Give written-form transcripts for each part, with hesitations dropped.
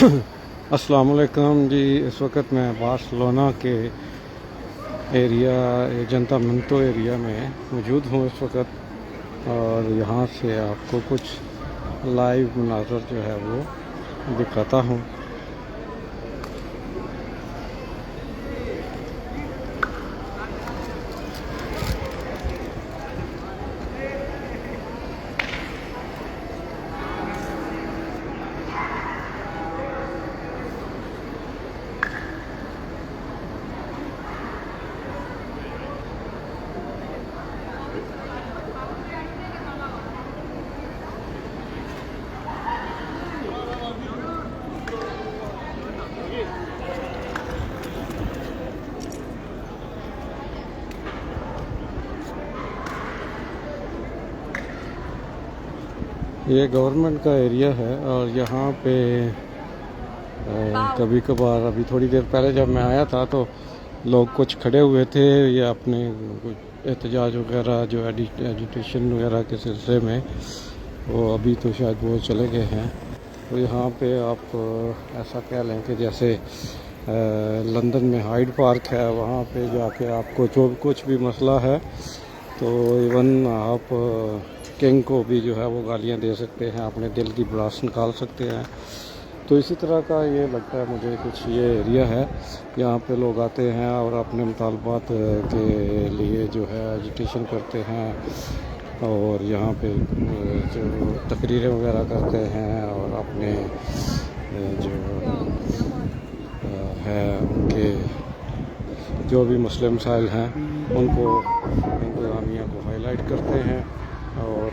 अस्सलाम वालेकुम जी। इस वक्त मैं बार्सिलोना के एरिया जनता मिंतो एरिया में मौजूद हूँ इस वक्त, और यहाँ से आपको कुछ लाइव मनाज़र जो है वो दिखाता हूँ। ये गवर्नमेंट का एरिया है और यहाँ पे कभी कभार, अभी थोड़ी देर पहले जब मैं आया था तो लोग कुछ खड़े हुए थे या अपने कुछ एहतजाज वगैरह जो एजुटेशन वगैरह के सिलसिले में, वो अभी तो शायद वो चले गए हैं। तो यहाँ पे आप ऐसा कह लें कि जैसे लंदन में हाइड पार्क है, वहाँ पे जाके आपको जो कुछ भी मसला है तो इवन आप किंग को भी जो है वो गालियाँ दे सकते हैं, अपने दिल की भड़ास निकाल सकते हैं। तो इसी तरह का ये लगता है मुझे कुछ ये एरिया है। यहाँ पे लोग आते हैं और अपने मुतालबात के लिए जो है एजुटेशन करते हैं, और यहाँ पे जो तकरीरें वगैरह करते हैं और अपने जो है उनके जो भी मसले मसाइल हैं उनको इंतज़ामिया को हाईलाइट करते हैं और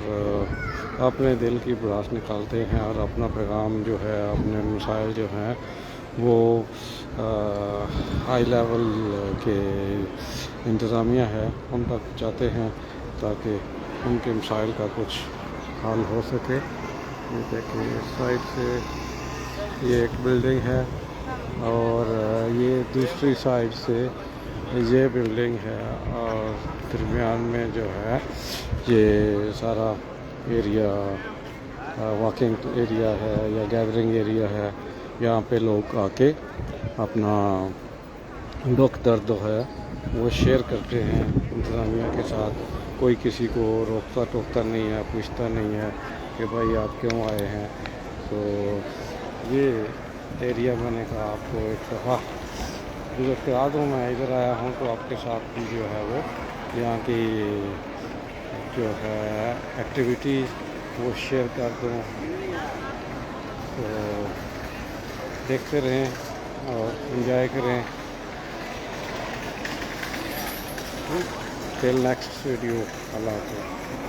अपने दिल की भड़ास निकालते हैं और अपना पैगाम जो है, अपने मसाइल जो हैं वो हाई लेवल के इंतज़ामिया है उन तक पहुँचाते हैं ताकि उनके मसाइल का कुछ हल हो सके। ये देखिए इस साइड से ये एक बिल्डिंग है और ये दूसरी साइड से ये बिल्डिंग है, और दरमियान में जो है ये सारा एरिया वॉकिंग एरिया है या गैदरिंग एरिया है। यहाँ पे लोग आके अपना दुख दर्द है वो शेयर करते हैं इंतज़ामिया के साथ। कोई किसी को रोकता टोकता नहीं है, पूछता नहीं है कि भाई आप क्यों आए हैं। तो ये एरिया मैंने कहा आपको एक दफ़ा गुजरते आ दूँ, मैं इधर आया हूँ तो आपके साथ भी जो है वो यहाँ की जो है एक्टिविटी वो शेयर कर दूँ। तो देखते रहें और एंजॉय करें। टिल नेक्स्ट वीडियो, अल्लाह हाफ़िज़।